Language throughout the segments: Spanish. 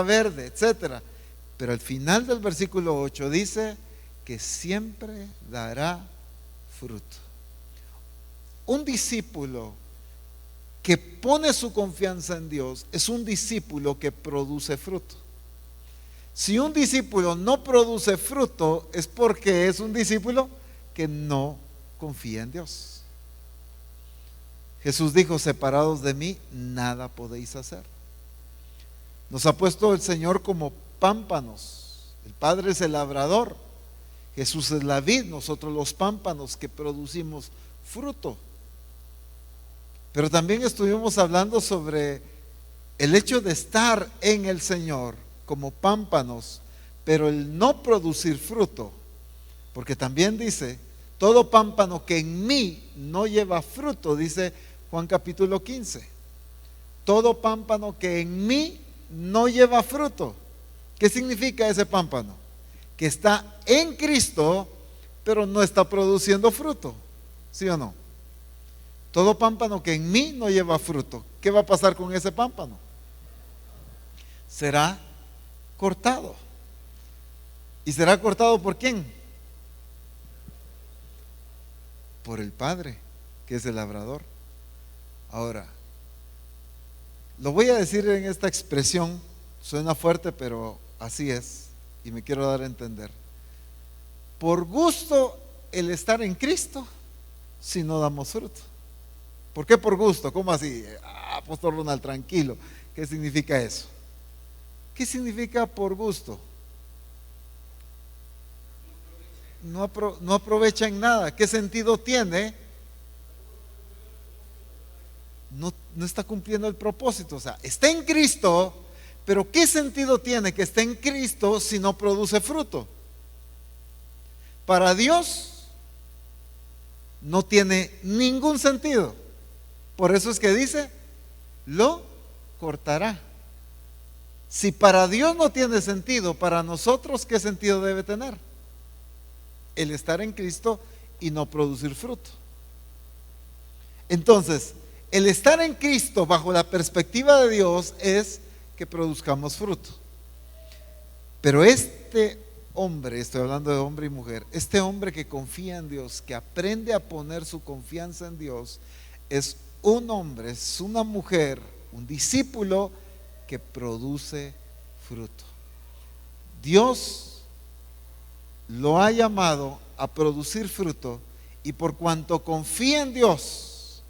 verde, etcétera. Pero al final del versículo 8 dice que siempre dará fruto. Un discípulo que pone su confianza en Dios es un discípulo que produce fruto. Si un discípulo no produce fruto, es porque es un discípulo que no confía en Dios. Jesús dijo: separados de mí, nada podéis hacer. Nos ha puesto el Señor como pámpanos. El Padre es el labrador, Jesús es la vid, nosotros los pámpanos que producimos fruto. Pero también estuvimos hablando sobre el hecho de estar en el Señor como pámpanos, pero el no producir fruto, porque también dice: todo pámpano que en mí no lleva fruto, dice Juan capítulo 15. Todo pámpano que en mí no lleva fruto. ¿Qué significa ese pámpano? Que está en Cristo, pero no está produciendo fruto. ¿Sí o no? Todo pámpano que en mí no lleva fruto, ¿qué va a pasar con ese pámpano? Será cortado. ¿Y será cortado por quién? Por el Padre, que es el labrador. Ahora, lo voy a decir en esta expresión, suena fuerte, pero así es, y me quiero dar a entender. Por gusto el estar en Cristo, si no damos fruto. ¿Por qué por gusto? ¿Cómo así? Pastor Ronald, tranquilo. ¿Qué significa eso? ¿Qué significa por gusto? No aprovecha en nada. ¿Qué sentido tiene? No está cumpliendo el propósito. O sea, está en Cristo, pero ¿qué sentido tiene que esté en Cristo si no produce fruto? Para Dios no tiene ningún sentido. Por eso es que dice: lo cortará. Si para Dios no tiene sentido, para nosotros, ¿qué sentido debe tener? El estar en Cristo y no producir fruto. Entonces, el estar en Cristo bajo la perspectiva de Dios es que produzcamos fruto. Pero este hombre, estoy hablando de hombre y mujer, este hombre que confía en Dios, que aprende a poner su confianza en Dios, es un hombre, es una mujer, un discípulo que produce fruto. Dios lo ha llamado a producir fruto, y por cuanto confía en Dios,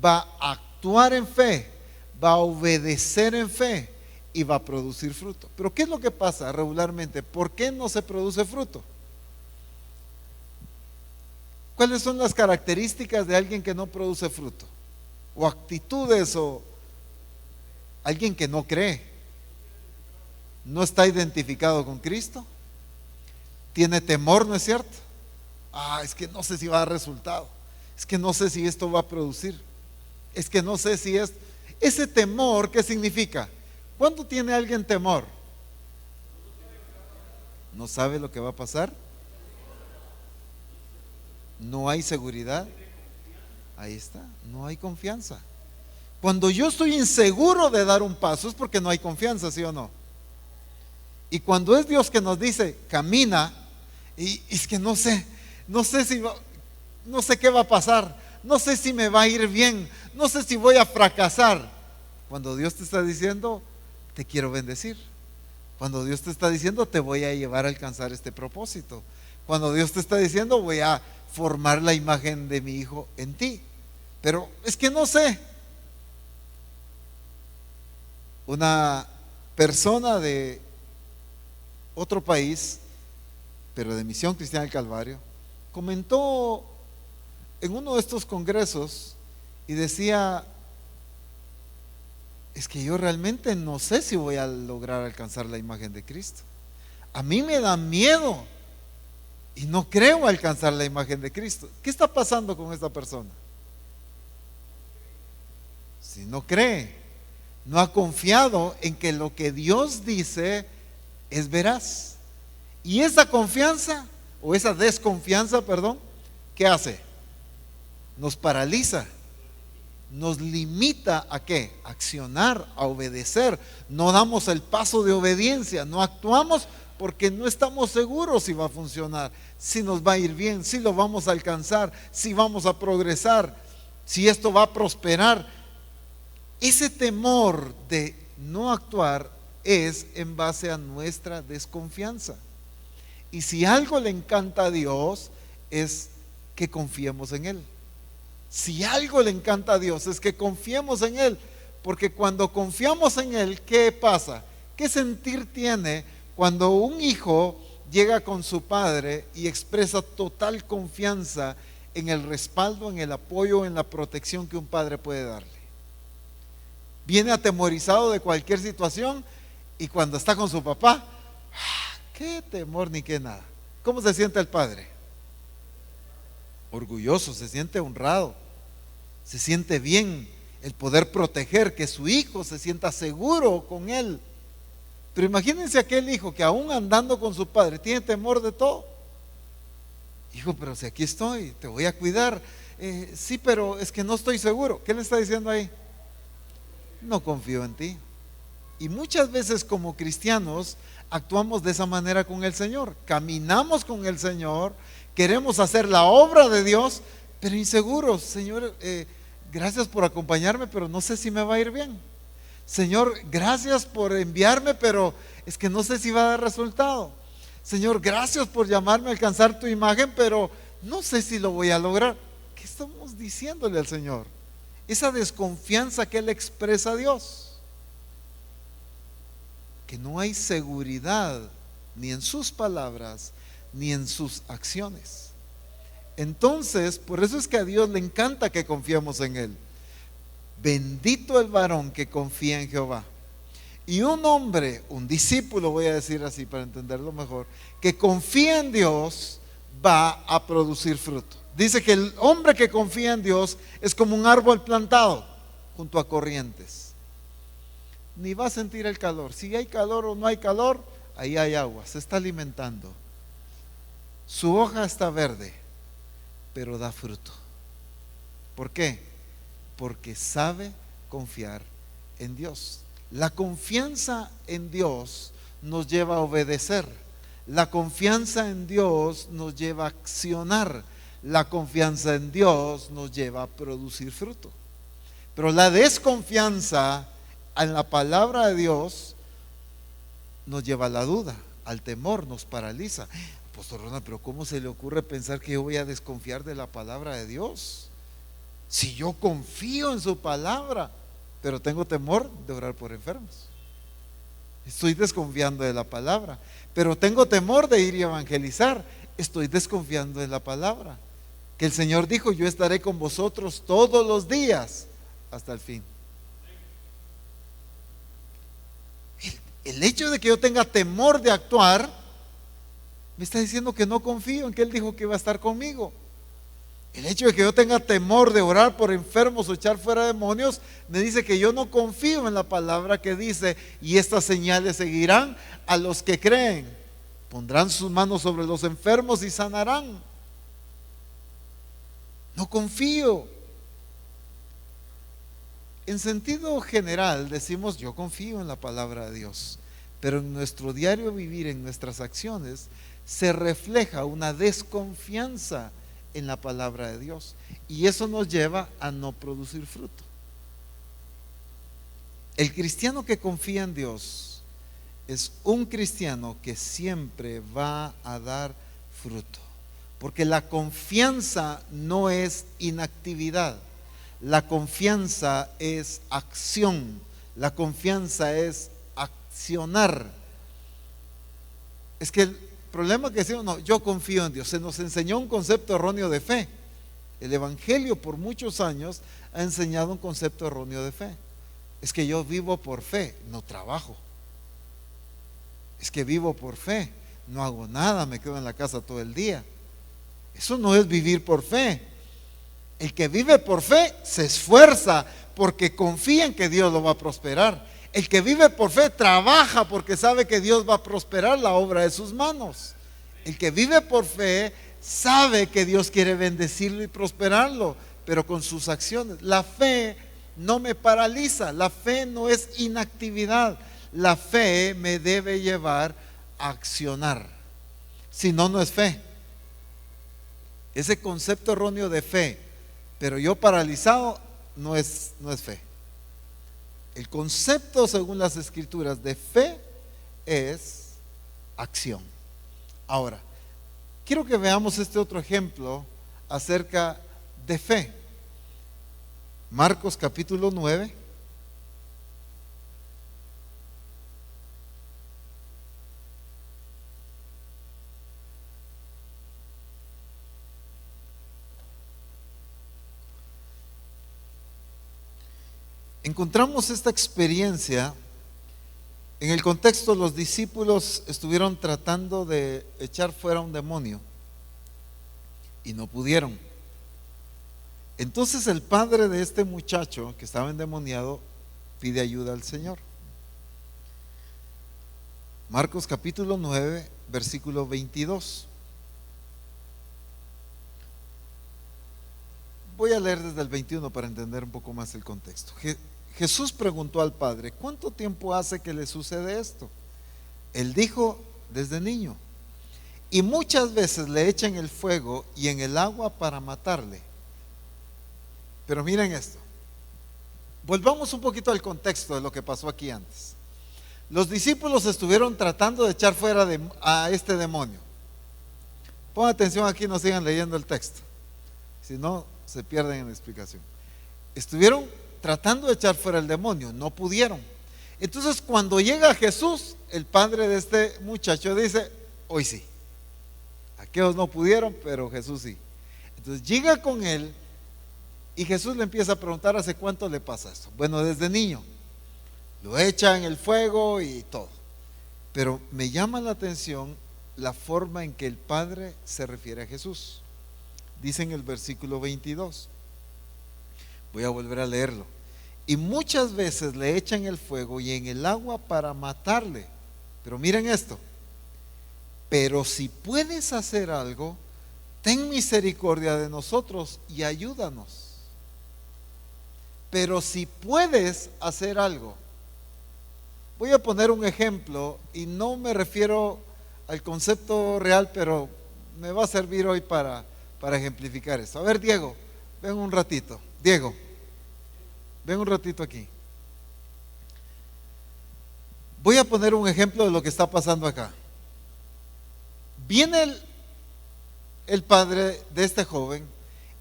va a actuar en fe, va a obedecer en fe y va a producir fruto. Pero ¿qué es lo que pasa regularmente? ¿Por qué no se produce fruto? ¿Cuáles son las características de alguien que no produce fruto? O actitudes, o alguien que no cree, no está identificado con Cristo, tiene temor, ¿no es cierto? Es que no sé si va a dar resultado, es que no sé si esto va a producir, es que no sé si es ese temor. ¿Qué significa? ¿Cuándo tiene alguien temor? ¿No sabe lo que va a pasar? ¿No hay seguridad? Ahí está, no hay confianza. Cuando yo estoy inseguro de dar un paso es porque no hay confianza, ¿sí o no? Y cuando es Dios que nos dice: camina, y es que no sé si no sé qué va a pasar, no sé si me va a ir bien, no sé si voy a fracasar. Cuando Dios te está diciendo: te quiero bendecir. Cuando Dios te está diciendo: te voy a llevar a alcanzar este propósito. Cuando Dios te está diciendo: voy a formar la imagen de mi hijo en ti. Pero es que no sé. Una persona de otro país, pero de Misión Cristiana del Calvario, comentó en uno de estos congresos y decía: es que yo realmente no sé si voy a lograr alcanzar la imagen de Cristo. A mí me da miedo y no creo alcanzar la imagen de Cristo. ¿Qué está pasando con esta persona? Si no cree, no ha confiado en que lo que Dios dice es veraz. Y esa confianza, o esa desconfianza, perdón, ¿qué hace? Nos paraliza. nos limita ¿a qué? A accionar, a obedecer. No damos el paso de obediencia, no actuamos porque no estamos seguros si va a funcionar, si nos va a ir bien, si lo vamos a alcanzar, si vamos a progresar, si esto va a prosperar. Ese temor de no actuar es en base a nuestra desconfianza. Y si algo le encanta a Dios es que confiemos en Él. Si algo le encanta a Dios es que confiemos en Él, porque cuando confiamos en Él, ¿qué pasa? ¿Qué sentir tiene cuando un hijo llega con su padre y expresa total confianza en el respaldo, en el apoyo, en la protección que un padre puede darle? Viene atemorizado de cualquier situación y cuando está con su papá, qué temor ni qué nada. ¿Cómo se siente el padre? Orgulloso, se siente honrado, se siente bien el poder proteger, que su hijo se sienta seguro con él. Pero imagínense aquel hijo que aún andando con su padre tiene temor de todo. Hijo, pero si aquí estoy, te voy a cuidar. Sí, pero es que no estoy seguro. ¿Qué le está diciendo ahí? No confío en ti. Y muchas veces como cristianos actuamos de esa manera con el Señor. Caminamos con el Señor, queremos hacer la obra de Dios, pero inseguros. Señor, gracias por acompañarme, pero no sé si me va a ir bien. Señor, gracias por enviarme, pero es que no sé si va a dar resultado. Señor, gracias por llamarme a alcanzar tu imagen, pero no sé si lo voy a lograr. ¿Qué estamos diciéndole al Señor? Esa desconfianza que Él expresa a Dios, que no hay seguridad ni en sus palabras ni en sus acciones. Entonces, por eso es que a Dios le encanta que confiemos en Él. Bendito el varón que confía en Jehová. Y un hombre, un discípulo, voy a decir así para entenderlo mejor, que confía en Dios va a producir fruto. Dice que el hombre que confía en Dios es como un árbol plantado junto a corrientes. Ni va a sentir el calor. Si hay calor o no hay calor, ahí hay agua, se está alimentando. Su hoja está verde, pero da fruto. ¿Por qué? Porque sabe confiar en Dios. La confianza en Dios nos lleva a obedecer. La confianza en Dios nos lleva a accionar. La confianza en Dios nos lleva a producir fruto. Pero la desconfianza en la palabra de Dios nos lleva a la duda, al temor, nos paraliza. Apóstol Ronald, pero ¿cómo se le ocurre pensar que yo voy a desconfiar de la palabra de Dios? Si yo confío en su palabra, pero tengo temor de orar por enfermos. Estoy desconfiando de la palabra. Pero tengo temor de ir y evangelizar. Estoy desconfiando de la palabra. Que el Señor dijo, yo estaré con vosotros todos los días hasta el fin. El hecho de que yo tenga temor de actuar me está diciendo que no confío en que Él dijo que iba a estar conmigo. El hecho de que yo tenga temor de orar por enfermos o echar fuera demonios me dice que yo no confío en la palabra que dice, y estas señales seguirán a los que creen. Pondrán sus manos sobre los enfermos y sanarán. No confío. En sentido general decimos, yo confío en la palabra de Dios, pero en nuestro diario vivir, en nuestras acciones, se refleja una desconfianza en la palabra de Dios, y eso nos lleva a no producir fruto. El cristiano que confía en Dios es un cristiano que siempre va a dar fruto, porque la confianza no es inactividad, la confianza es acción, la confianza es accionar. Es que el problema que decimos, no, yo confío en Dios, se nos enseñó un concepto erróneo de fe. El Evangelio por muchos años ha enseñado un concepto erróneo de fe. Es que yo vivo por fe, no trabajo. Es que vivo por fe, no hago nada, me quedo en la casa todo el día. Eso no es vivir por fe. El que vive por fe se esfuerza porque confía en que Dios lo va a prosperar. El que vive por fe trabaja porque sabe que Dios va a prosperar la obra de sus manos. El que vive por fe sabe que Dios quiere bendecirlo y prosperarlo, pero con sus acciones. La fe no me paraliza, la fe no es inactividad, la fe me debe llevar a accionar, si no, no es fe. Ese concepto erróneo de fe, pero yo paralizado, no es fe. El concepto según las escrituras de fe es acción. Ahora, quiero que veamos este otro ejemplo acerca de fe. Marcos capítulo 9. Encontramos esta experiencia en el contexto. Los discípulos estuvieron tratando de echar fuera un demonio y no pudieron. Entonces el padre de este muchacho que estaba endemoniado pide ayuda al Señor. Marcos capítulo 9, versículo 22. Voy a leer desde el 21 para entender un poco más el contexto. Jesús preguntó al padre: ¿cuánto tiempo hace que le sucede esto? Él dijo: desde niño. Y muchas veces le echan el fuego y en el agua para matarle. Pero miren esto. Volvamos un poquito al contexto de lo que pasó aquí antes. Los discípulos estuvieron tratando de echar fuera a este demonio. Pongan atención aquí, no sigan leyendo el texto, si no se pierden en la explicación. Estuvieron tratando de echar fuera el demonio, no pudieron. Entonces cuando llega Jesús, el padre de este muchacho dice: hoy sí. Aquellos no pudieron, pero Jesús sí. Entonces llega con él y Jesús le empieza a preguntar: ¿hace cuánto le pasa esto? Bueno, desde niño. Lo echa en el fuego y todo. Pero me llama la atención la forma en que el padre se refiere a Jesús. Dice en el versículo 22. Voy a volver a leerlo. Y muchas veces le echan el fuego y en el agua para matarle. Pero miren esto: pero si puedes hacer algo, ten misericordia de nosotros y ayúdanos. Pero si puedes hacer algo. Voy a poner un ejemplo y no me refiero al concepto real, pero me va a servir hoy para ejemplificar esto. A ver, Diego, ven un ratito. Diego, ven un ratito aquí. Voy a poner un ejemplo de lo que está pasando acá. Viene el padre de este joven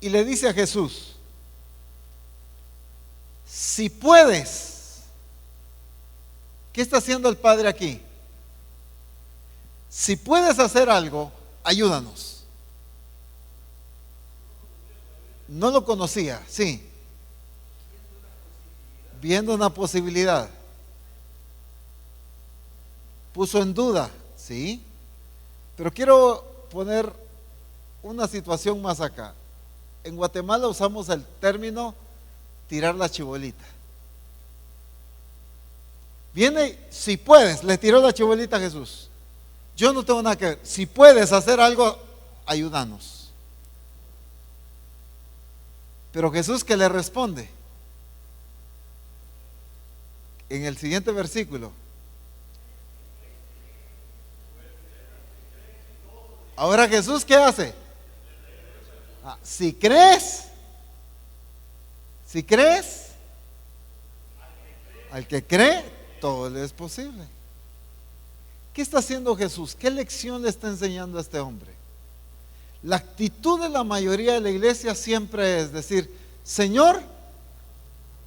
y le dice a Jesús: si puedes. ¿Qué está haciendo el padre aquí? Si puedes hacer algo, ayúdanos. No lo conocía, sí. Viendo una posibilidad. Puso en duda, sí. Pero quiero poner una situación más acá. En Guatemala usamos el término tirar la chibolita. Viene, si puedes, le tiró la chibolita a Jesús. Yo no tengo nada que ver. Si puedes hacer algo, ayúdanos. Pero Jesús, ¿qué le responde? En el siguiente versículo. Ahora Jesús, ¿qué hace? Si crees, al que cree, todo le es posible. ¿Qué está haciendo Jesús? ¿Qué lección le está enseñando a este hombre? La actitud de la mayoría de la iglesia siempre es decir: Señor,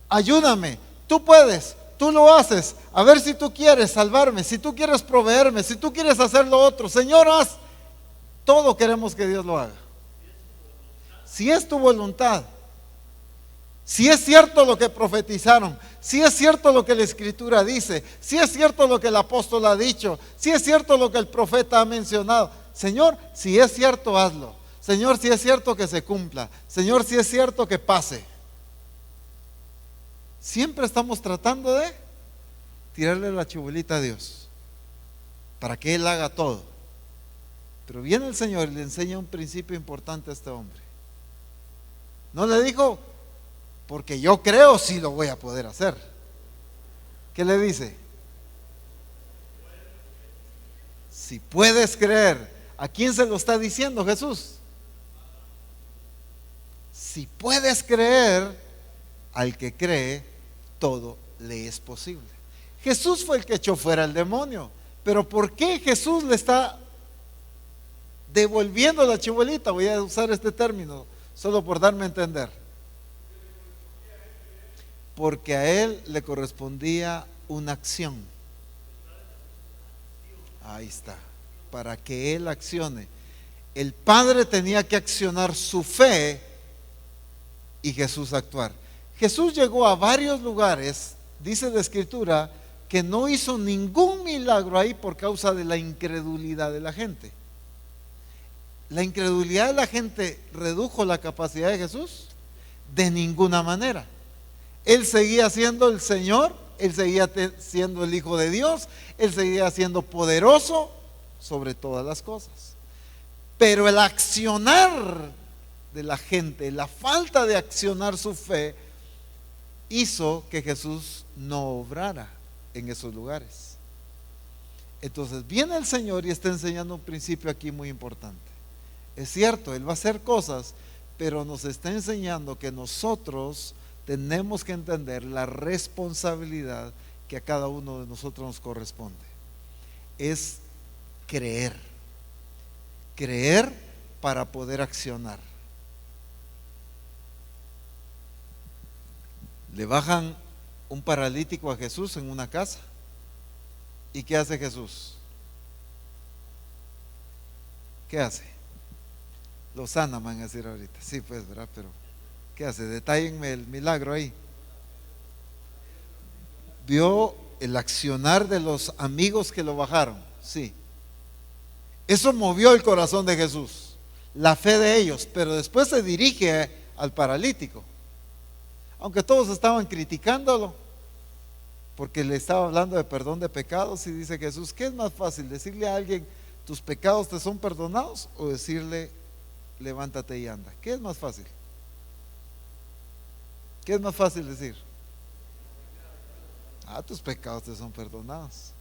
ayúdame, tú puedes, tú lo haces, a ver si tú quieres salvarme, si tú quieres proveerme, si tú quieres hacer lo otro, Señor, haz. Todo queremos que Dios lo haga. Si es tu voluntad, si es cierto lo que profetizaron, si es cierto lo que la escritura dice, si es cierto lo que el apóstol ha dicho, si es cierto lo que el profeta ha mencionado, Señor, si es cierto, hazlo. Señor, si es cierto, que se cumpla. Señor, si es cierto, que pase. Siempre estamos tratando de tirarle la chibolita a Dios para que Él haga todo. Pero viene el Señor y le enseña un principio importante a este hombre. No le dijo, porque yo creo sí lo voy a poder hacer. ¿Qué le dice? Si puedes creer. ¿A quién se lo está diciendo Jesús? Si puedes creer, al que cree, todo le es posible. Jesús fue el que echó fuera al demonio. Pero ¿por qué Jesús le está devolviendo la chibolita? Voy a usar este término solo por darme a entender. Porque a él le correspondía una acción. Ahí está. Para que él accione. El Padre tenía que accionar su fe y Jesús actuar. Jesús llegó a varios lugares, dice la Escritura, que no hizo ningún milagro ahí por causa de la incredulidad de la gente. ¿La incredulidad de la gente redujo la capacidad de Jesús? De ninguna manera. Él seguía siendo el Señor, Él seguía siendo el Hijo de Dios, Él seguía siendo poderoso sobre todas las cosas. Pero el accionar de la gente, la falta de accionar su fe, hizo que Jesús no obrara en esos lugares. Entonces viene el Señor y está enseñando un principio aquí muy importante. Es cierto, Él va a hacer cosas, pero nos está enseñando que nosotros tenemos que entender la responsabilidad que a cada uno de nosotros nos corresponde. Es creer. Creer para poder accionar. Le bajan un paralítico a Jesús en una casa. ¿Y qué hace Jesús? ¿Qué hace? Lo sana, van a decir ahorita. Sí, pues, ¿verdad? Pero ¿qué hace? Detállenme el milagro ahí. Vio el accionar de los amigos que lo bajaron. Sí. Eso movió el corazón de Jesús, la fe de ellos, pero después se dirige al paralítico. Aunque todos estaban criticándolo, porque le estaba hablando de perdón de pecados, y dice Jesús, ¿qué es más fácil? ¿Decirle a alguien, tus pecados te son perdonados? ¿O decirle, levántate y anda? ¿Qué es más fácil? ¿Qué es más fácil decir? Tus pecados te son perdonados.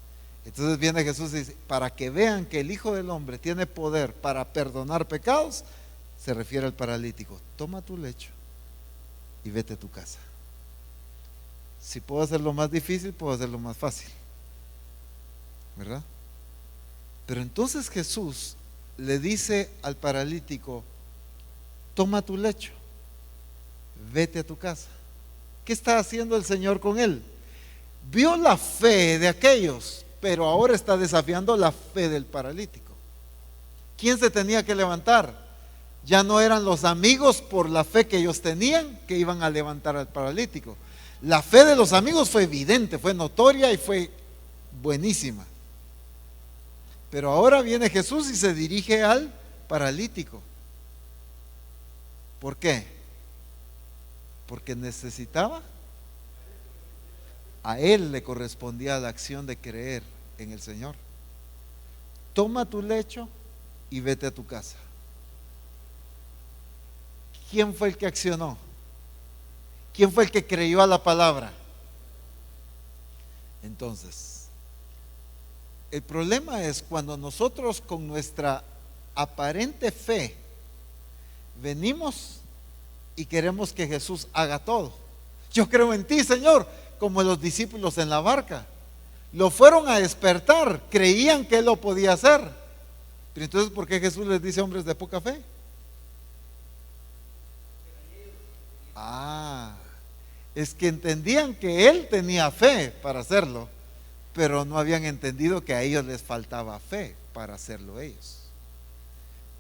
Entonces viene Jesús y dice, para que vean que el Hijo del Hombre tiene poder para perdonar pecados, se refiere al paralítico, toma tu lecho y vete a tu casa. Si puedo hacerlo más difícil, puedo hacerlo más fácil, ¿verdad? Pero entonces Jesús le dice al paralítico, toma tu lecho, vete a tu casa. ¿Qué está haciendo el Señor con él? Vio la fe de aquellos, pero ahora está desafiando la fe del paralítico. ¿Quién se tenía que levantar? Ya no eran los amigos por la fe que ellos tenían que iban a levantar al paralítico. La fe de los amigos fue evidente, fue notoria y fue buenísima. Pero ahora viene Jesús y se dirige al paralítico. ¿Por qué? Porque necesitaba. A él le correspondía la acción de creer en el Señor. Toma tu lecho y vete a tu casa. ¿Quién fue el que accionó? ¿Quién fue el que creyó a la palabra? Entonces, el problema es cuando nosotros con nuestra aparente fe venimos y queremos que Jesús haga todo. Yo creo en ti, Señor, como los discípulos en la barca. Lo fueron a despertar, creían que Él lo podía hacer. Pero entonces, ¿por qué Jesús les dice hombres de poca fe? Es que entendían que Él tenía fe para hacerlo, pero no habían entendido que a ellos les faltaba fe para hacerlo ellos.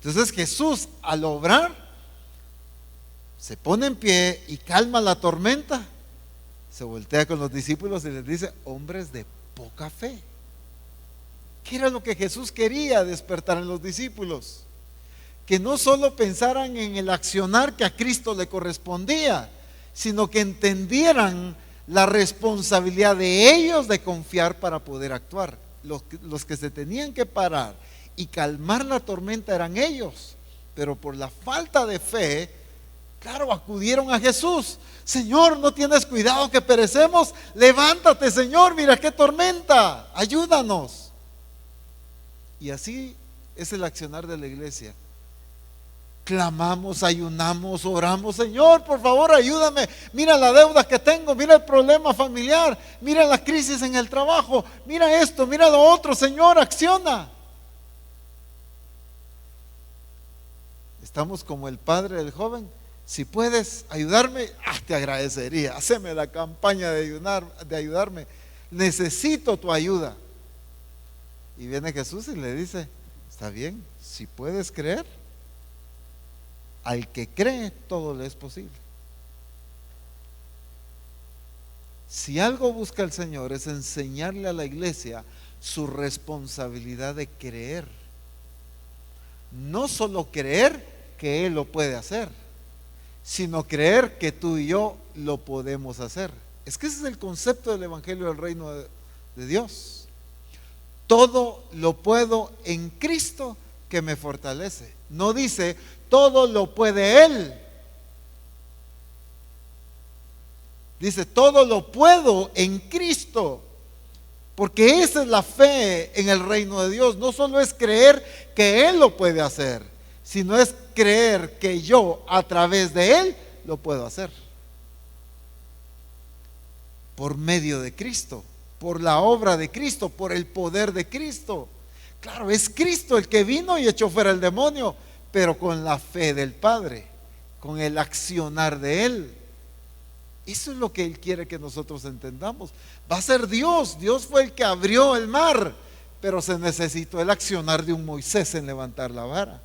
Entonces Jesús, al obrar, se pone en pie y calma la tormenta. Se voltea con los discípulos y les dice, hombres de poca fe. ¿Qué era lo que Jesús quería despertar en los discípulos? Que no solo pensaran en el accionar que a Cristo le correspondía, sino que entendieran la responsabilidad de ellos de confiar para poder actuar. Los que se tenían que parar y calmar la tormenta eran ellos, pero por la falta de fe Claro, acudieron a Jesús. Señor, ¿no tienes cuidado que perecemos? Levántate, Señor, mira qué tormenta, ayúdanos. Y así es el accionar de la iglesia. Clamamos, ayunamos, oramos. Señor, por favor, ayúdame. Mira la deuda que tengo, mira el problema familiar, mira la crisis en el trabajo, mira esto, mira lo otro. Señor, acciona. Estamos como el padre del joven. Si puedes ayudarme, te agradecería. Haceme la campaña de ayudarme. Necesito tu ayuda. Y viene Jesús y le dice: está bien, si puedes creer, al que cree todo le es posible. Si algo busca el Señor es enseñarle a la iglesia su responsabilidad de creer. No solo creer que Él lo puede hacer, sino creer que tú y yo lo podemos hacer. Es que ese es el concepto del Evangelio del Reino de Dios. Todo lo puedo en Cristo que me fortalece. No dice todo lo puede Él. Dice todo lo puedo en Cristo. Porque esa es la fe en el reino de Dios. No solo es creer que Él lo puede hacer, sino es creer que yo a través de Él lo puedo hacer. Por medio de Cristo, por la obra de Cristo, por el poder de Cristo. Claro, es Cristo el que vino y echó fuera el demonio, pero con la fe del Padre, con el accionar de Él. Eso es lo que Él quiere que nosotros entendamos. Va a ser Dios. Dios fue el que abrió el mar, pero se necesitó el accionar de un Moisés en levantar la vara.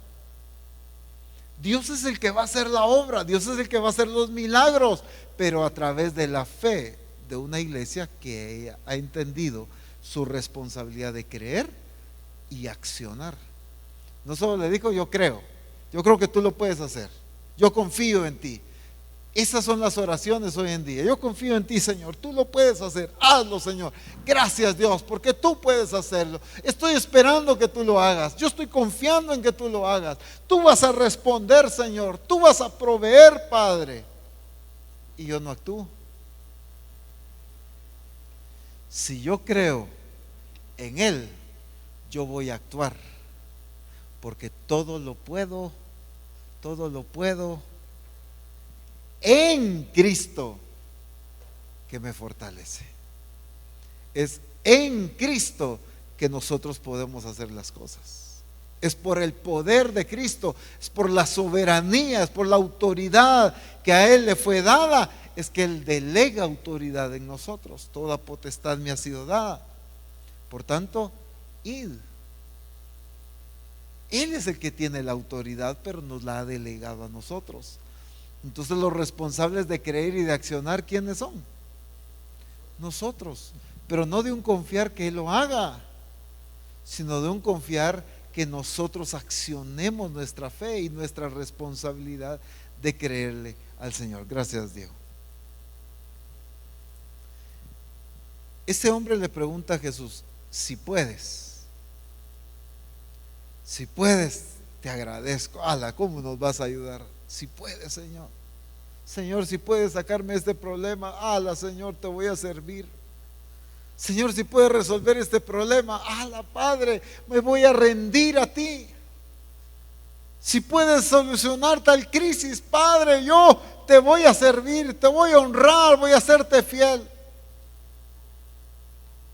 Dios es el que va a hacer la obra, Dios es el que va a hacer los milagros, pero a través de la fe de una iglesia que ha entendido su responsabilidad de creer y accionar. No solo le dijo: yo creo que tú lo puedes hacer, yo confío en ti. Esas son las oraciones hoy en día. Yo confío en ti, Señor, tú lo puedes hacer, hazlo, Señor. Gracias, Dios, porque tú puedes hacerlo. Estoy esperando que tú lo hagas, yo estoy confiando en que tú lo hagas. Tú vas a responder, Señor, tú vas a proveer, Padre. Y yo no actúo. Si yo creo en Él, yo voy a actuar, porque todo lo puedo en Cristo que me fortalece. Es en Cristo que nosotros podemos hacer las cosas. Es por el poder de Cristo, es por la soberanía, es por la autoridad que a Él le fue dada, es que Él delega autoridad en nosotros. Toda potestad me ha sido dada. Por tanto, id. Él es el que tiene la autoridad, pero nos la ha delegado a nosotros. Entonces los responsables de creer y de accionar, ¿quiénes son? Nosotros. Pero no de un confiar que Él lo haga, sino de un confiar que nosotros accionemos nuestra fe y nuestra responsabilidad de creerle al Señor. Gracias, Diego. Ese hombre le pregunta a Jesús: si puedes, te agradezco. ¿Cómo nos vas a ayudar? Si puedes, Señor. Señor, si puedes sacarme este problema, Señor, te voy a servir. Señor, si puedes resolver este problema, Padre, me voy a rendir a ti. Si puedes solucionar tal crisis, Padre, yo te voy a servir, te voy a honrar, voy a hacerte fiel.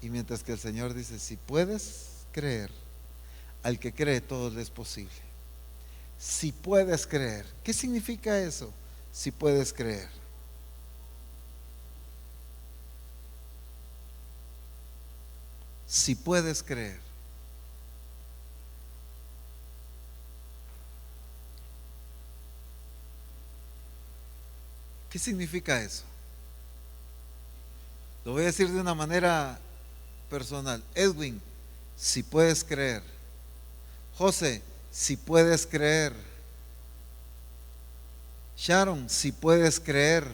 Y mientras que el Señor dice: si puedes creer, al que cree todo le es posible. Si puedes creer. ¿Qué significa eso? Si puedes creer. Si puedes creer. ¿Qué significa eso? Lo voy a decir de una manera personal. Edwin, si puedes creer. José, si puedes creer. Sharon, si puedes creer.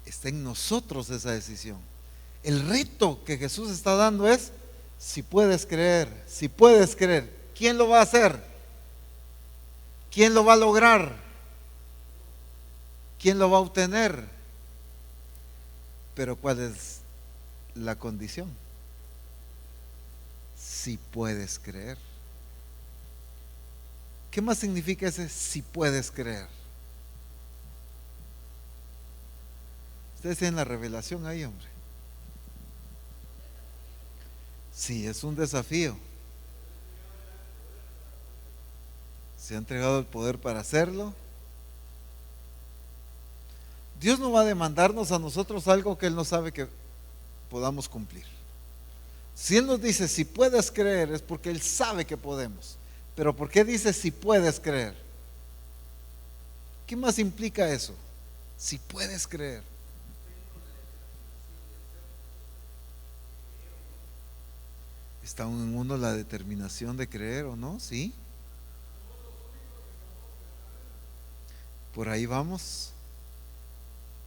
Está en nosotros esa decisión. El reto que Jesús está dando es: si puedes creer, si puedes creer. ¿Quién lo va a hacer? ¿Quién lo va a lograr? ¿Quién lo va a obtener? Pero ¿cuál es la condición? Si puedes creer. ¿Qué más significa ese si puedes creer? Ustedes tienen la revelación ahí, hombre. Sí, es un desafío. Se ha entregado el poder para hacerlo. Dios no va a demandarnos a nosotros algo que Él no sabe que podamos cumplir. Si Él nos dice si puedes creer, es porque Él sabe que podemos. Pero ¿por qué dice si puedes creer? ¿Qué más implica eso? Si puedes creer. ¿Está en uno la determinación de creer o no? Sí. Por ahí vamos.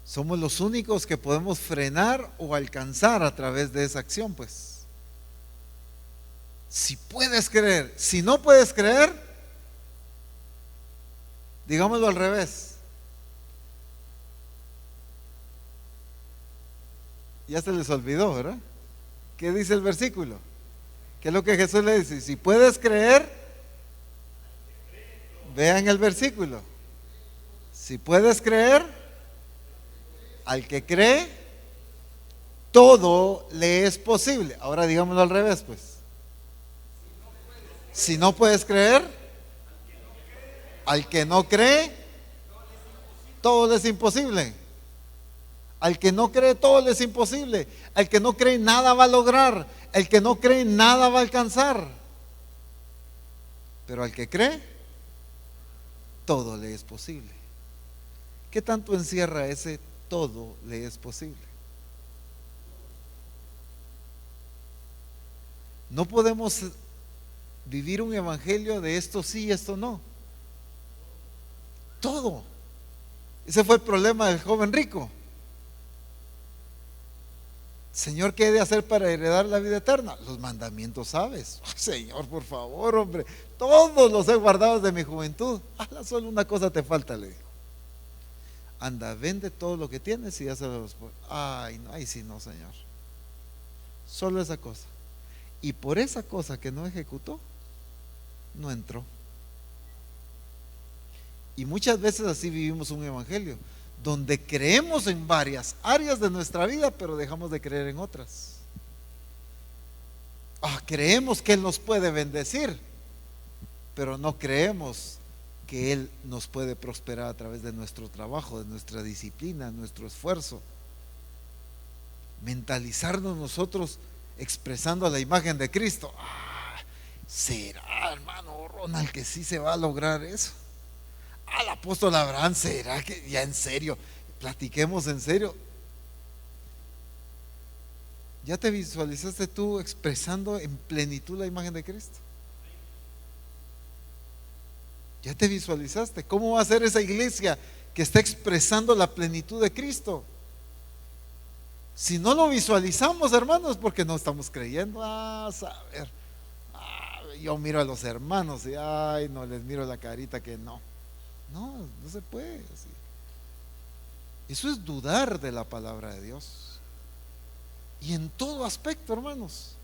Somos los únicos que podemos frenar o alcanzar a través de esa acción, pues. Si puedes creer, si no puedes creer, digámoslo al revés. Ya se les olvidó, ¿verdad? ¿Qué dice el versículo? ¿Qué es lo que Jesús le dice? Si puedes creer, vean el versículo. Si puedes creer, al que cree, todo le es posible. Ahora digámoslo al revés, pues. Si no puedes creer, al que no cree, todo le es imposible. Al que no cree, todo le es imposible. Al que no cree, nada va a lograr. El que no cree, nada va a alcanzar. Pero al que cree, todo le es posible. ¿Qué tanto encierra ese todo le es posible? No podemos vivir un evangelio de esto sí y esto no. Todo. Ese fue el problema del joven rico. Señor, ¿qué he de hacer para heredar la vida eterna? Los mandamientos sabes. Ay, Señor, por favor, hombre, todos los he guardado desde mi juventud. Solo una cosa te falta, le dijo. Anda, vende todo lo que tienes y dáselo a los pobres. Ay, no, ay, sí, no, Señor. Solo esa cosa. Y por esa cosa que no ejecutó, no entró. Y muchas veces así vivimos un evangelio, donde creemos en varias áreas de nuestra vida, pero dejamos de creer en otras. Creemos que Él nos puede bendecir, pero no creemos que Él nos puede prosperar a través de nuestro trabajo, de nuestra disciplina, nuestro esfuerzo. Mentalizarnos nosotros expresando la imagen de Cristo. ¿Será, hermano Ronald, que sí se va a lograr eso? Al apóstol Abraham, ¿será que ya en serio? Platiquemos en serio. ¿Ya te visualizaste tú expresando en plenitud la imagen de Cristo? ¿Ya te visualizaste? ¿Cómo va a ser esa iglesia que está expresando la plenitud de Cristo? Si no lo visualizamos, hermanos, porque no estamos creyendo. Saber. Yo miro a los hermanos y no les miro la carita que no. No se puede así. Eso es dudar de la palabra de Dios. Y en todo aspecto, hermanos.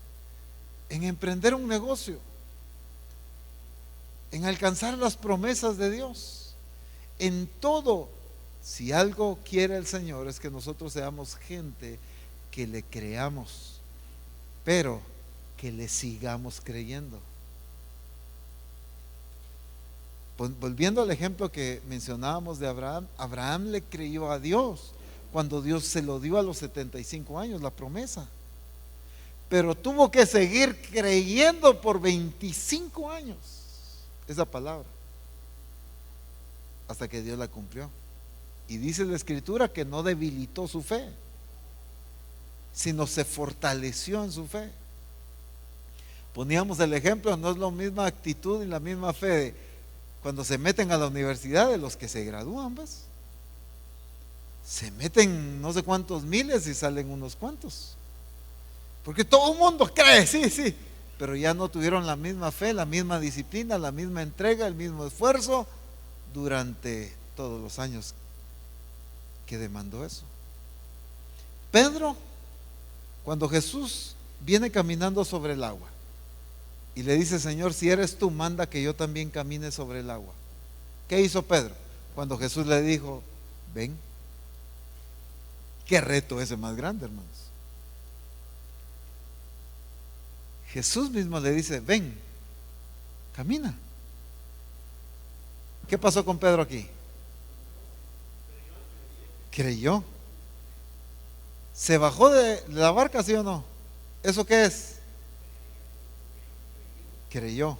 En emprender un negocio, en alcanzar las promesas de Dios, en todo. Si algo quiere el Señor es que nosotros seamos gente que le creamos, pero que le sigamos creyendo. Volviendo al ejemplo que mencionábamos de Abraham, Abraham le creyó a Dios cuando Dios se lo dio a los 75 años, la promesa. Pero tuvo que seguir creyendo por 25 años esa palabra, hasta que Dios la cumplió. Y dice la Escritura que no debilitó su fe, sino se fortaleció en su fe. Poníamos el ejemplo, no es la misma actitud y la misma fe de cuando se meten a la universidad de los que se gradúan, ¿ves? Se meten no sé cuántos miles y salen unos cuantos, porque todo el mundo cree, sí, pero ya no tuvieron la misma fe, la misma disciplina, la misma entrega, el mismo esfuerzo, durante todos los años que demandó eso. Pedro, cuando Jesús viene caminando sobre el agua y le dice: Señor, si eres tú, manda que yo también camine sobre el agua. ¿Qué hizo Pedro cuando Jesús le dijo: ven? Qué reto ese más grande, hermanos. Jesús mismo le dice: ven, camina. ¿Qué pasó con Pedro aquí? Creyó. ¿Se bajó de la barca, sí o no? ¿Eso qué es? Creyó.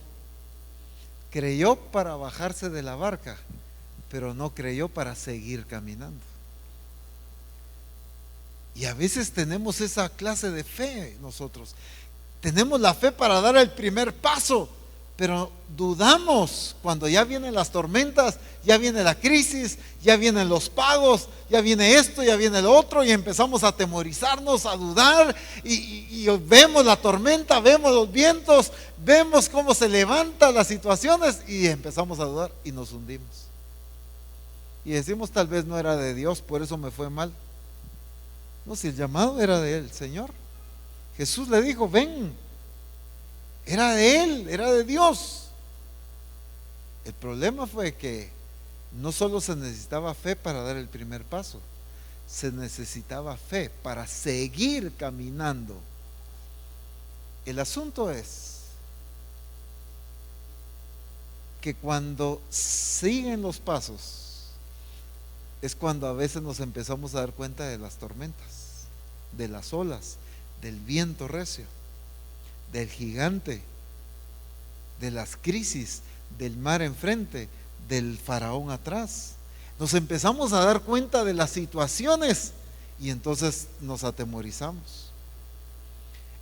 Creyó para bajarse de la barca, pero no creyó para seguir caminando. Y a veces tenemos esa clase de fe nosotros. Tenemos la fe para dar el primer paso, pero dudamos cuando ya vienen las tormentas, ya viene la crisis, ya vienen los pagos, ya viene esto, ya viene lo otro, y empezamos a atemorizarnos, a dudar, y vemos la tormenta, vemos los vientos, vemos cómo se levantan las situaciones y empezamos a dudar y nos hundimos. Y decimos: tal vez no era de Dios, por eso me fue mal. No, si el llamado era de Él, Señor. Jesús le dijo: ven. Era de Él, era de Dios. El problema fue que no solo se necesitaba fe para dar el primer paso, se necesitaba fe para seguir caminando. El asunto es que cuando siguen los pasos es cuando a veces nos empezamos a dar cuenta de las tormentas, de las olas, del viento recio, del gigante, de las crisis, del mar enfrente, del faraón atrás. Nos empezamos a dar cuenta de las situaciones y entonces nos atemorizamos.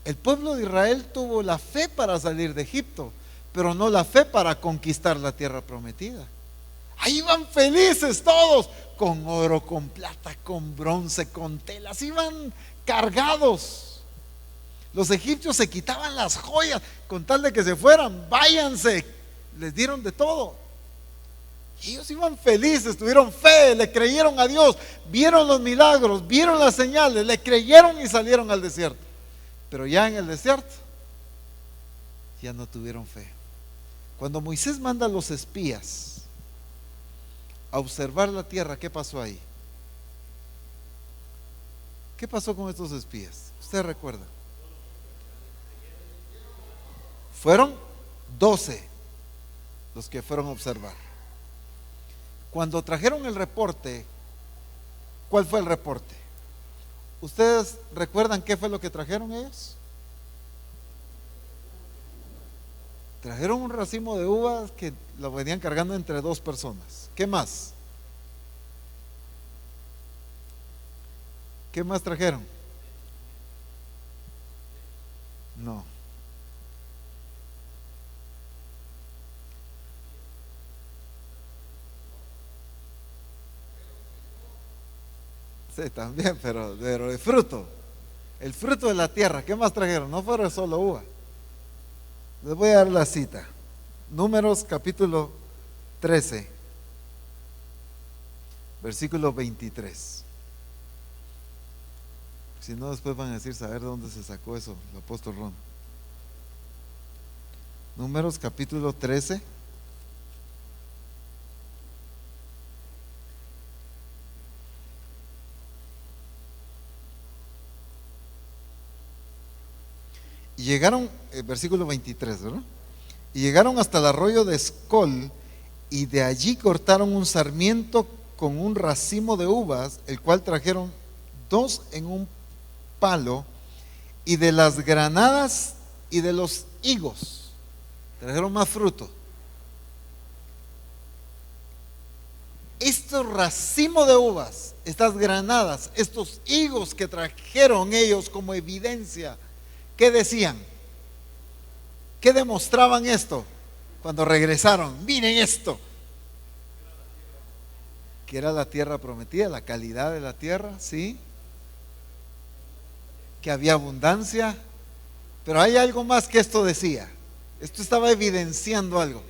El pueblo de Israel tuvo la fe para salir de Egipto, pero no la fe para conquistar la tierra prometida. Ahí iban felices todos, con oro, con plata, con bronce, con telas, iban cargados. Los egipcios se quitaban las joyas con tal de que se fueran, váyanse, les dieron de todo. Y ellos iban felices, tuvieron fe, le creyeron a Dios, vieron los milagros, vieron las señales, le creyeron y salieron al desierto. Pero ya en el desierto ya no tuvieron fe. Cuando Moisés manda a los espías a observar la tierra, ¿qué pasó ahí? ¿Qué pasó con estos espías? ¿Usted recuerda? Fueron 12 los que fueron a observar. Cuando trajeron el reporte, ¿cuál fue el reporte? ¿Ustedes recuerdan qué fue lo que trajeron ellos? Trajeron un racimo de uvas que lo venían cargando entre 2 personas. ¿Qué más? ¿Qué más trajeron? No. Sí, también, pero de fruto. El fruto de la tierra. ¿Qué más trajeron? No fueron solo uva. Les voy a dar la cita. Números capítulo 13, versículo 23. Si no, después van a decir: saber de dónde se sacó eso el apóstol Ron. Números capítulo 13, y llegaron, versículo 23, ¿verdad? Y llegaron hasta el arroyo de Escol, y de allí cortaron un sarmiento con un racimo de uvas, el cual trajeron 2 en un palo, y de las granadas y de los higos trajeron más fruto. Estos racimos de uvas, estas granadas, estos higos que trajeron ellos como evidencia, ¿qué decían? ¿Qué demostraban esto cuando regresaron? Miren esto. Que era la tierra prometida, la calidad de la tierra, ¿sí? Que había abundancia. Pero hay algo más que esto decía. Esto estaba evidenciando algo.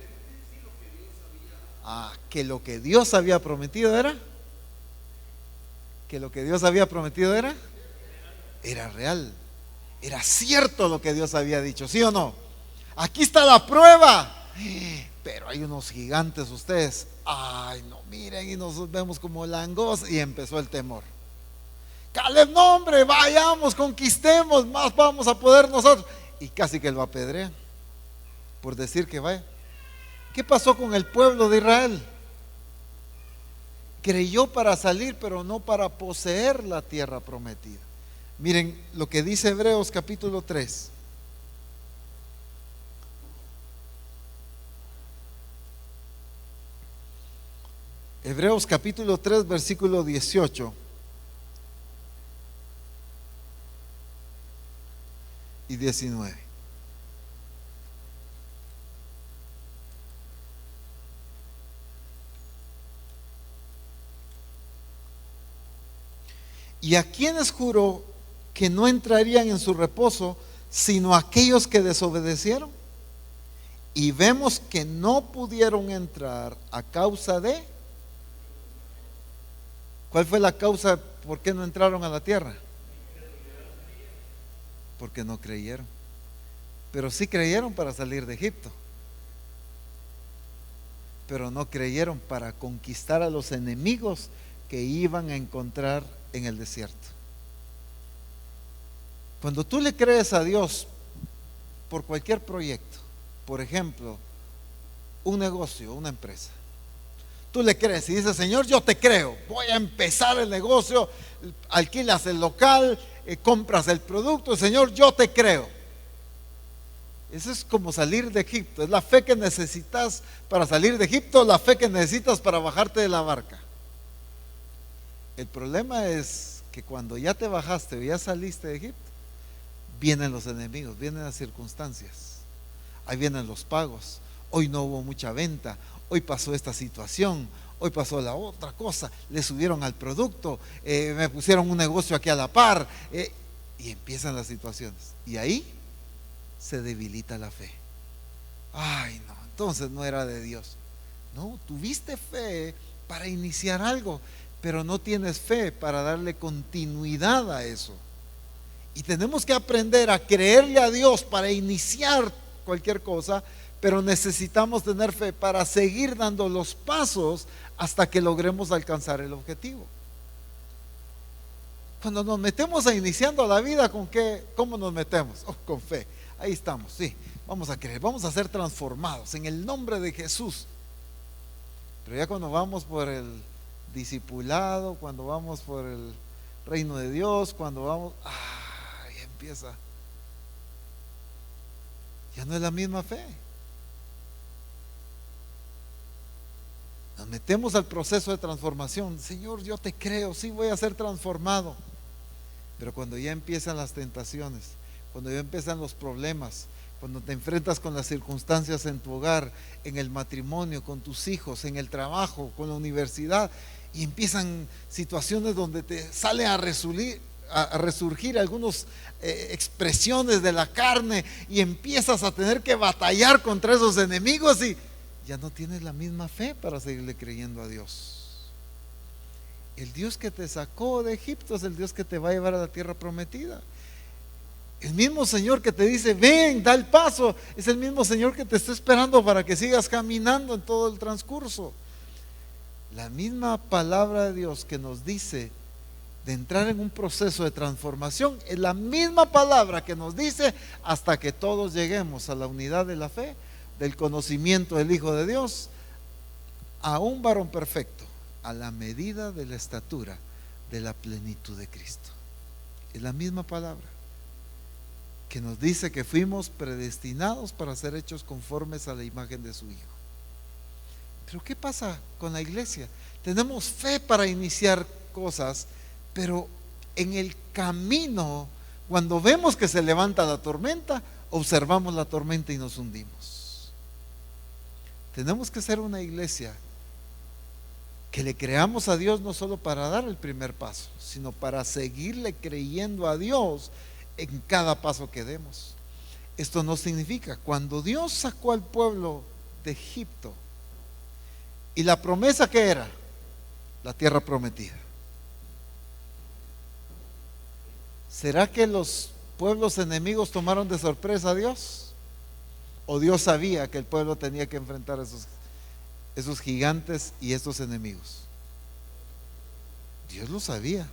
Que lo que Dios había prometido era, que lo que Dios había prometido era real, era cierto lo que Dios había dicho, ¿sí o no? Aquí está la prueba, pero hay unos gigantes ustedes, ay no, miren, y nos vemos como langostas, y empezó el temor. Caleb, no hombre, vayamos, conquistemos, más vamos a poder nosotros, y casi que lo apedrean por decir que vaya. ¿Qué pasó con el pueblo de Israel? Creyó para salir, pero no para poseer la tierra prometida. Miren lo que dice Hebreos capítulo 3. Hebreos capítulo 3, versículo 18 y 19. ¿Y a quienes juró que no entrarían en su reposo, sino aquellos que desobedecieron? Y vemos que no pudieron entrar a causa de... ¿Cuál fue la causa por qué no entraron a la tierra? Porque no creyeron. Pero sí creyeron para salir de Egipto, pero no creyeron para conquistar a los enemigos que iban a encontrar en el desierto. Cuando tú le crees a Dios por cualquier proyecto, por ejemplo, un negocio, una empresa, tú le crees y dices, Señor, yo te creo, voy a empezar el negocio, alquilas el local, compras el producto, Señor, yo te creo. Eso es como salir de Egipto, es la fe que necesitas para salir de Egipto, la fe que necesitas para bajarte de la barca. El problema es que cuando ya te bajaste o ya saliste de Egipto, vienen los enemigos, vienen las circunstancias, ahí vienen los pagos. Hoy no hubo mucha venta, hoy pasó esta situación, hoy pasó la otra cosa, le subieron al producto, me pusieron un negocio aquí a la par, y empiezan las situaciones. Y ahí se debilita la fe. Ay no, entonces no era de Dios. No, tuviste fe para iniciar algo, pero no tienes fe para darle continuidad a eso. Y tenemos que aprender a creerle a Dios para iniciar cualquier cosa, pero necesitamos tener fe para seguir dando los pasos hasta que logremos alcanzar el objetivo. Cuando nos metemos a iniciando la vida, ¿con qué? ¿Cómo nos metemos? Con fe. Ahí estamos, sí. Vamos a creer, vamos a ser transformados en el nombre de Jesús. Pero ya cuando vamos por el discipulado, cuando vamos por el reino de Dios, cuando vamos, ya empieza. Ya no es la misma fe. Nos metemos al proceso de transformación. Señor, yo te creo, sí voy a ser transformado. Pero cuando ya empiezan las tentaciones, cuando ya empiezan los problemas, cuando te enfrentas con las circunstancias en tu hogar, en el matrimonio, con tus hijos, en el trabajo, con la universidad, y empiezan situaciones donde te sale a resurgir algunas expresiones de la carne, y empiezas a tener que batallar contra esos enemigos, y ya no tienes la misma fe para seguirle creyendo a Dios. El Dios que te sacó de Egipto es el Dios que te va a llevar a la tierra prometida. El mismo Señor que te dice, ven, da el paso, es el mismo Señor que te está esperando para que sigas caminando en todo el transcurso. La misma palabra de Dios que nos dice de entrar en un proceso de transformación es la misma palabra que nos dice hasta que todos lleguemos a la unidad de la fe, del conocimiento del Hijo de Dios, a un varón perfecto, a la medida de la estatura de la plenitud de Cristo. Es la misma palabra que nos dice que fuimos predestinados para ser hechos conformes a la imagen de su Hijo. Pero ¿qué pasa con la iglesia? Tenemos fe para iniciar cosas, pero en el camino, cuando vemos que se levanta la tormenta, observamos la tormenta y nos hundimos. Tenemos que ser una iglesia que le creamos a Dios no solo para dar el primer paso, sino para seguirle creyendo a Dios en cada paso que demos. Esto no significa, cuando Dios sacó al pueblo de Egipto, ¿Y la promesa qué era? La tierra prometida. ¿Será que los pueblos enemigos tomaron de sorpresa a Dios? ¿O Dios sabía que el pueblo tenía que enfrentar a esos gigantes y estos enemigos? Dios lo sabía.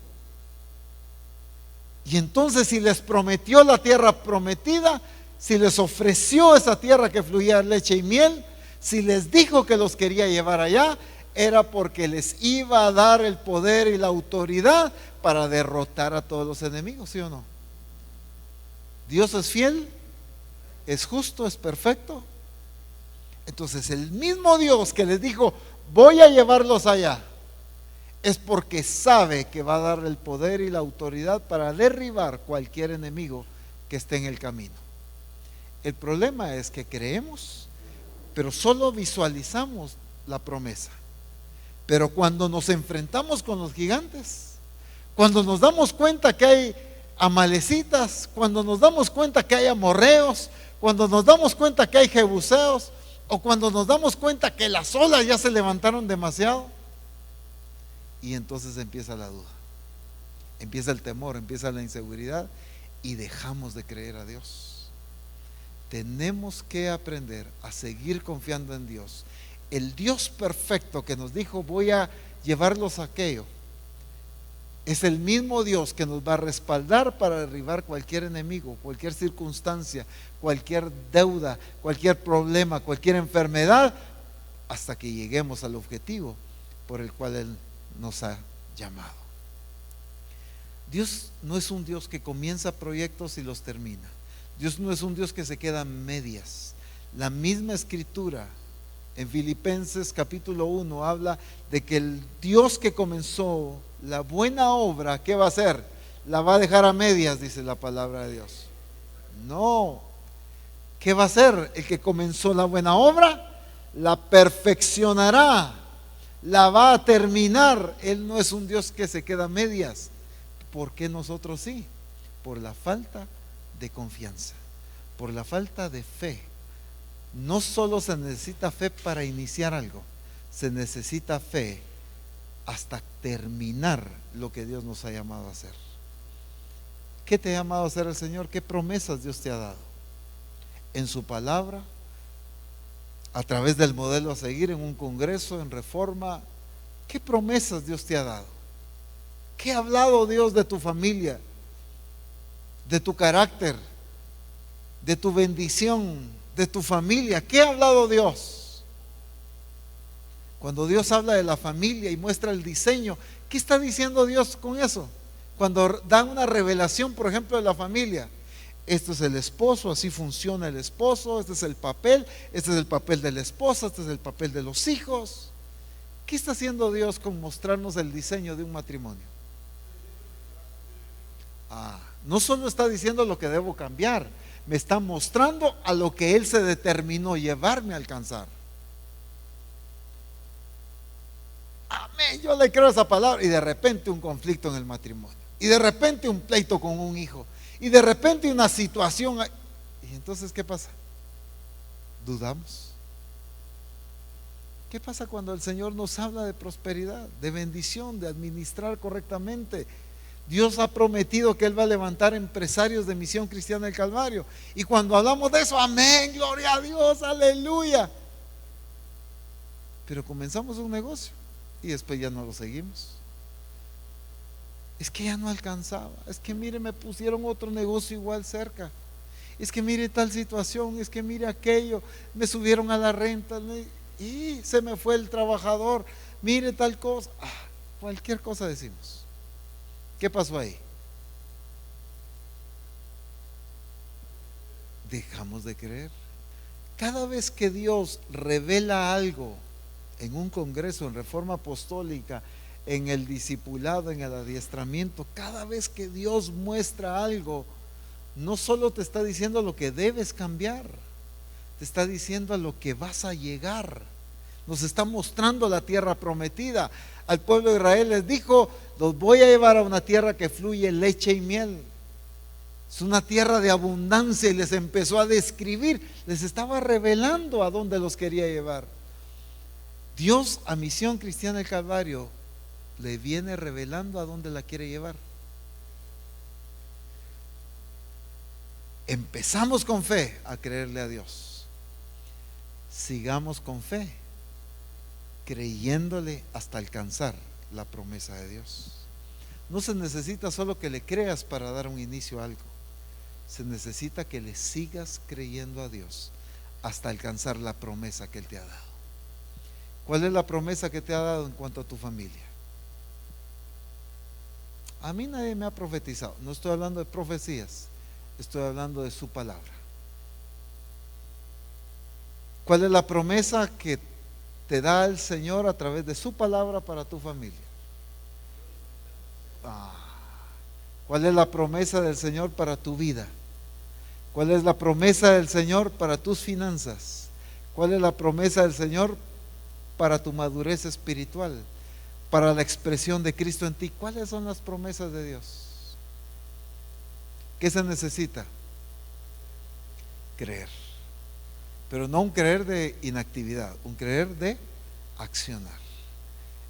Y entonces, si les prometió la tierra prometida, si les ofreció esa tierra que fluía leche y miel, si les dijo que los quería llevar allá, era porque les iba a dar el poder y la autoridad para derrotar a todos los enemigos, ¿sí o no? Dios es fiel, es justo, es perfecto. Entonces, el mismo Dios que les dijo, voy a llevarlos allá, es porque sabe que va a dar el poder y la autoridad para derribar cualquier enemigo que esté en el camino. El problema es que creemos, pero solo visualizamos la promesa. Pero cuando nos enfrentamos con los gigantes, cuando nos damos cuenta que hay amalecitas, cuando nos damos cuenta que hay amorreos, cuando nos damos cuenta que hay jebuseos, o cuando nos damos cuenta que las olas ya se levantaron demasiado, y entonces empieza la duda, empieza el temor, empieza la inseguridad y dejamos de creer a Dios. Tenemos que aprender a seguir confiando en Dios. El Dios perfecto que nos dijo, voy a llevarlos a aquello, es el mismo Dios que nos va a respaldar para derribar cualquier enemigo, cualquier circunstancia, cualquier deuda, cualquier problema, cualquier enfermedad, hasta que lleguemos al objetivo por el cual Él nos ha llamado. Dios no es un Dios que comienza proyectos y los termina. Dios no es un Dios que se queda a medias. La misma escritura en Filipenses capítulo 1 habla de que el Dios que comenzó la buena obra, ¿qué va a hacer? La va a dejar a medias, dice la palabra de Dios. No. ¿Qué va a hacer? El que comenzó la buena obra la perfeccionará, la va a terminar. Él no es un Dios que se queda a medias. ¿Por qué nosotros sí? Por la falta de confianza, por la falta de fe. No solo se necesita fe para iniciar algo, se necesita fe hasta terminar lo que Dios nos ha llamado a hacer. ¿Qué te ha llamado a hacer el Señor? ¿Qué promesas Dios te ha dado? En su palabra, a través del modelo a seguir, en un congreso, en reforma. ¿Qué promesas Dios te ha dado? ¿Qué ha hablado Dios de tu familia, de tu carácter, de tu bendición, de tu familia? ¿Qué ha hablado Dios? Cuando Dios habla de la familia y muestra el diseño, ¿qué está diciendo Dios con eso? Cuando dan una revelación, por ejemplo, de la familia, este es el esposo, así funciona el esposo, este es el papel de la esposa, este es el papel de los hijos. ¿Qué está haciendo Dios con mostrarnos el diseño de un matrimonio? No solo está diciendo lo que debo cambiar, me está mostrando a lo que Él se determinó llevarme a alcanzar. Amén, yo le creo esa palabra. Y de repente un conflicto en el matrimonio, y de repente un pleito con un hijo, y de repente una situación. Y entonces, ¿qué pasa? Dudamos. ¿Qué pasa cuando el Señor nos habla de prosperidad, de bendición, de administrar correctamente? Dios ha prometido que Él va a levantar empresarios de Misión Cristiana del Calvario. Y cuando hablamos de eso, amén, gloria a Dios, aleluya. Pero comenzamos un negocio y después ya no lo seguimos. Es que ya no alcanzaba. Es que mire, me pusieron otro negocio igual cerca. Es que mire tal situación, es que mire aquello, me subieron a la renta y se me fue el trabajador. Mire tal cosa. Cualquier cosa decimos. ¿Qué pasó ahí? Dejamos de creer. Cada vez que Dios revela algo en un congreso, en reforma apostólica, en el discipulado, en el adiestramiento, cada vez que Dios muestra algo, no solo te está diciendo lo que debes cambiar, te está diciendo a lo que vas a llegar. Nos está mostrando la tierra prometida. Al pueblo de Israel les dijo, los voy a llevar a una tierra que fluye leche y miel. Es una tierra de abundancia, y les empezó a describir, les estaba revelando a dónde los quería llevar. Dios a Misión Cristiana del Calvario le viene revelando a dónde la quiere llevar. Empezamos con fe a creerle a Dios. Sigamos con fe, creyéndole hasta alcanzar la promesa de Dios. No se necesita solo que le creas para dar un inicio a algo. Se necesita que le sigas creyendo a Dios hasta alcanzar la promesa que Él te ha dado. ¿Cuál es la promesa que te ha dado en cuanto a tu familia? A mí nadie me ha profetizado. No estoy hablando de profecías, estoy hablando de su palabra. ¿Cuál es la promesa que te da el Señor a través de su palabra para tu familia? ¿Cuál es la promesa del Señor para tu vida? ¿Cuál es la promesa del Señor para tus finanzas? ¿Cuál es la promesa del Señor para tu madurez espiritual? Para la expresión de Cristo en ti. ¿Cuáles son las promesas de Dios? ¿Qué se necesita? Creer. Pero no un creer de inactividad, un creer de accionar.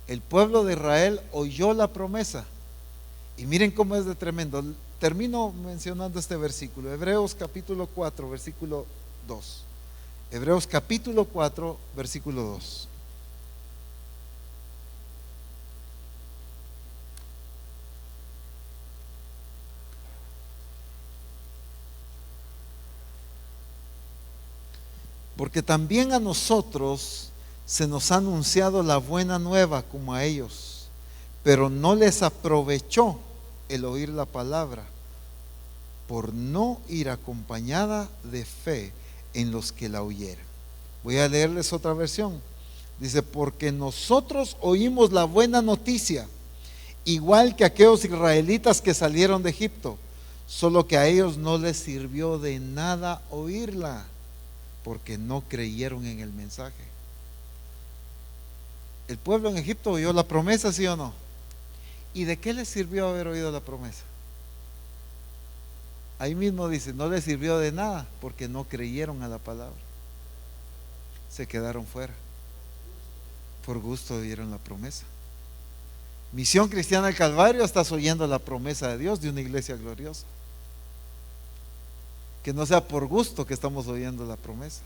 El pueblo de Israel oyó la promesa. Y miren cómo es de tremendo. Termino mencionando este versículo. Hebreos capítulo 4, versículo 2. Hebreos capítulo 4, versículo 2. Porque también a nosotros se nos ha anunciado la buena nueva como a ellos, pero no les aprovechó el oír la palabra, por no ir acompañada de fe en los que la oyeran. Voy a leerles otra versión. Dice, porque nosotros oímos la buena noticia, igual que aquellos israelitas que salieron de Egipto, solo que a ellos no les sirvió de nada oírla, porque no creyeron en el mensaje. El pueblo en Egipto oyó la promesa, ¿sí o no? ¿Y de qué les sirvió haber oído la promesa? Ahí mismo dice, no les sirvió de nada, porque no creyeron a la palabra. Se quedaron fuera. Por gusto oyeron la promesa. Misión Cristiana del Calvario, estás oyendo la promesa de Dios de una iglesia gloriosa. Que no sea por gusto que estamos oyendo la promesa,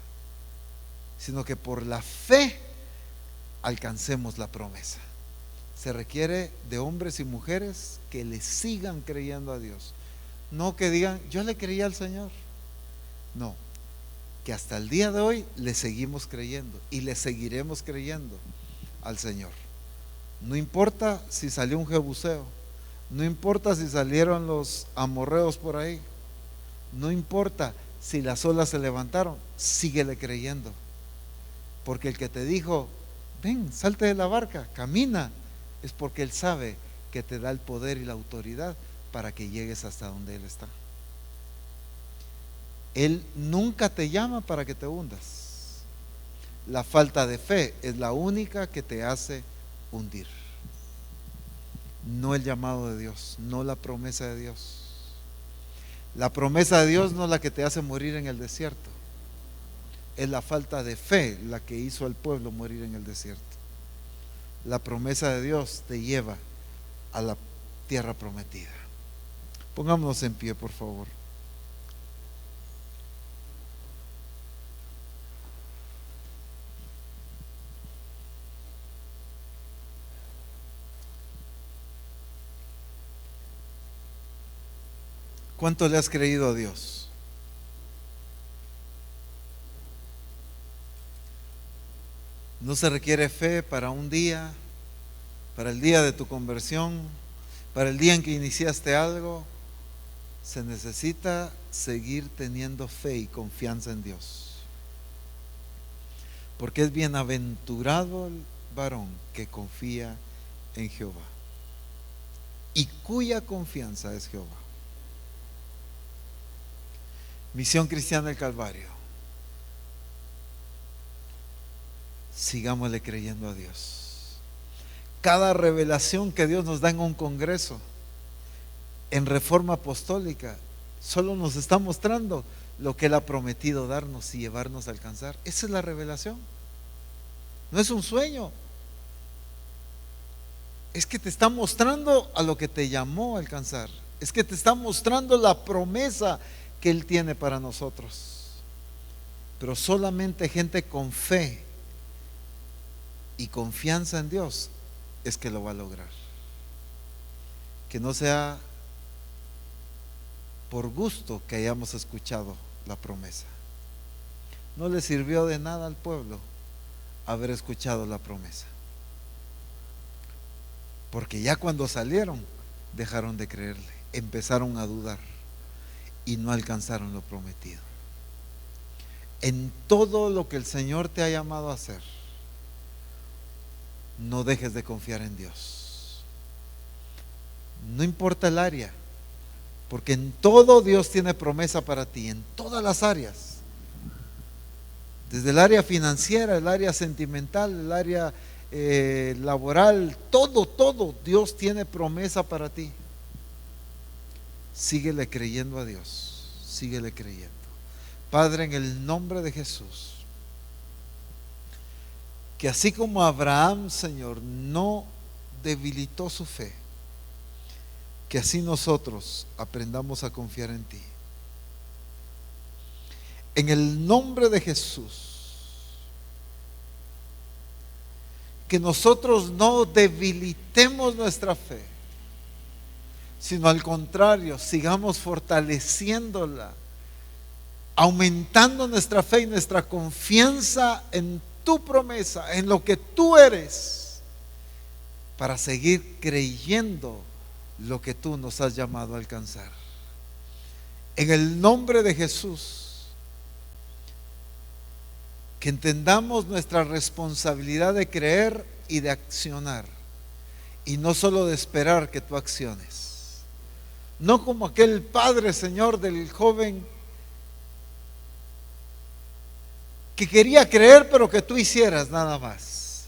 sino que por la fe alcancemos la promesa. Se requiere de hombres y mujeres que le sigan creyendo a Dios. No que digan, yo le creía al Señor. No, que hasta el día de hoy le seguimos creyendo y le seguiremos creyendo al Señor. No importa si salió un jebuseo, no importa si salieron los amorreos por ahí, no importa si las olas se levantaron, síguele creyendo. Porque el que te dijo, ven, salte de la barca, camina, es porque Él sabe que te da el poder y la autoridad para que llegues hasta donde Él está. Él nunca te llama para que te hundas. La falta de fe es la única que te hace hundir. No el llamado de Dios, no la promesa de Dios. La promesa de Dios no es la que te hace morir en el desierto. Es la falta de fe la que hizo al pueblo morir en el desierto. La promesa de Dios te lleva a la tierra prometida. Pongámonos en pie, por favor. ¿Cuánto le has creído a Dios? No se requiere fe para un día, para el día de tu conversión, para el día en que iniciaste algo. Se necesita seguir teniendo fe y confianza en Dios. Porque es bienaventurado el varón que confía en Jehová y cuya confianza es Jehová. Misión Cristiana del Calvario. Sigámosle creyendo a Dios. Cada revelación que Dios nos da en un congreso, en Reforma Apostólica, solo nos está mostrando lo que Él ha prometido darnos y llevarnos a alcanzar. Esa es la revelación. No es un sueño. Es que te está mostrando a lo que te llamó a alcanzar. Es que te está mostrando la promesa que Él tiene para nosotros. Pero solamente gente con fe y confianza en Dios es que lo va a lograr. Que no sea por gusto que hayamos escuchado la promesa. No le sirvió de nada al pueblo haber escuchado la promesa, porque ya cuando salieron dejaron de creerle, empezaron a dudar y no alcanzaron lo prometido. En todo lo que el Señor te ha llamado a hacer, no dejes de confiar en Dios. No importa el área, porque en todo Dios tiene promesa para ti, en todas las áreas. Desde el área financiera, el área sentimental, el área laboral, todo, Dios tiene promesa para ti. Síguele creyendo a Dios, síguele creyendo. Padre, en el nombre de Jesús, que así como Abraham, Señor, no debilitó su fe, que así nosotros aprendamos a confiar en ti. En el nombre de Jesús, que nosotros no debilitemos nuestra fe, sino al contrario, sigamos fortaleciéndola, aumentando nuestra fe y nuestra confianza en tu promesa, en lo que tú eres, para seguir creyendo lo que tú nos has llamado a alcanzar. En el nombre de Jesús, que entendamos nuestra responsabilidad de creer y de accionar, y no solo de esperar que tú acciones. No como aquel padre, Señor, del joven que quería creer pero que tú hicieras nada más.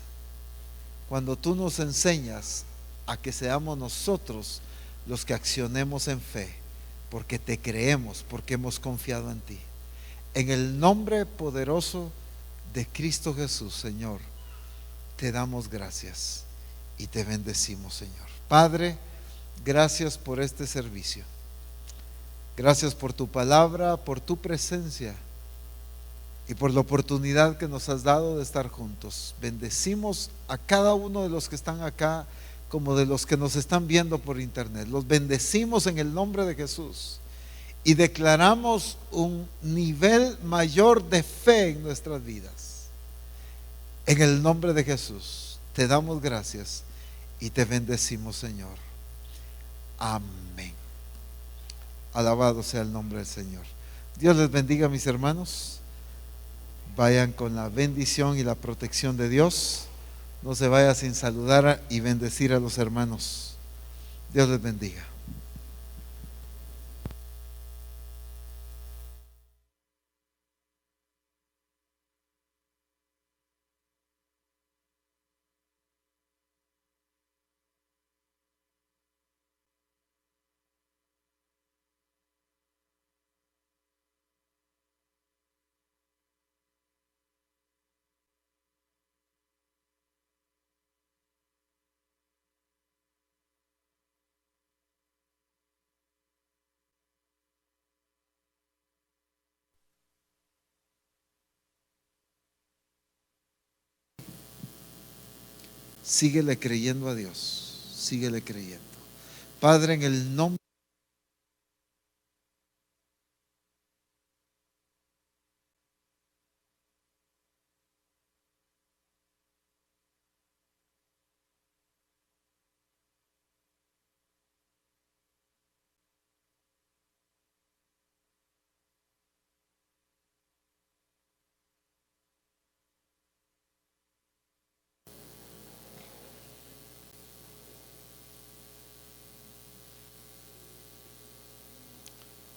Cuando tú nos enseñas a que seamos nosotros los que accionemos en fe, porque te creemos, porque hemos confiado en ti. En el nombre poderoso de Cristo Jesús, Señor, te damos gracias y te bendecimos, Señor. Padre, gracias por este servicio. Gracias por tu palabra, por tu presencia y por la oportunidad que nos has dado de estar juntos. Bendecimos a cada uno de los que están acá, como de los que nos están viendo por internet. Los bendecimos en el nombre de Jesús y declaramos un nivel mayor de fe en nuestras vidas. En el nombre de Jesús te damos gracias y te bendecimos, Señor. Amén. Alabado sea el nombre del Señor. Dios les bendiga, mis hermanos. Vayan con la bendición y la protección de Dios. No se vaya sin saludar y bendecir a los hermanos. Dios les bendiga. Síguele creyendo a Dios. Síguele creyendo. Padre, en el nombre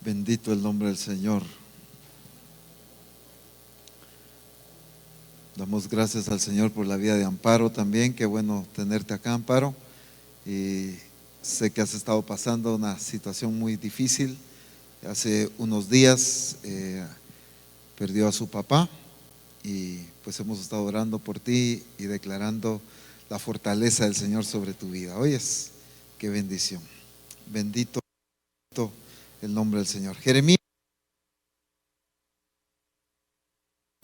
bendito el nombre del Señor. Damos gracias al Señor por la vida de Amparo también. Qué bueno tenerte acá, Amparo. Y sé que has estado pasando una situación muy difícil. Hace unos días perdió a su papá y pues hemos estado orando por ti y declarando la fortaleza del Señor sobre tu vida. Oyes, qué bendición. Bendito el nombre del Señor. Jeremías,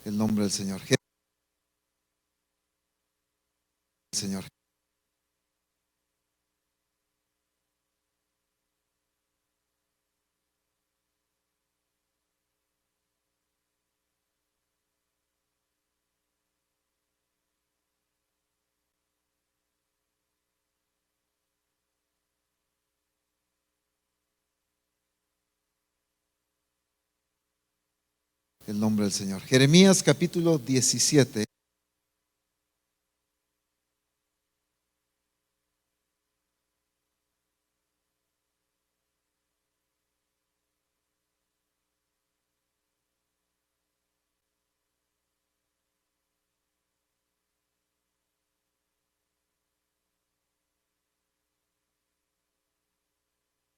el nombre del Señor. Señor. El nombre del Señor. Jeremías capítulo 17.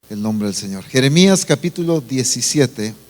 El nombre del Señor. Jeremías capítulo 17.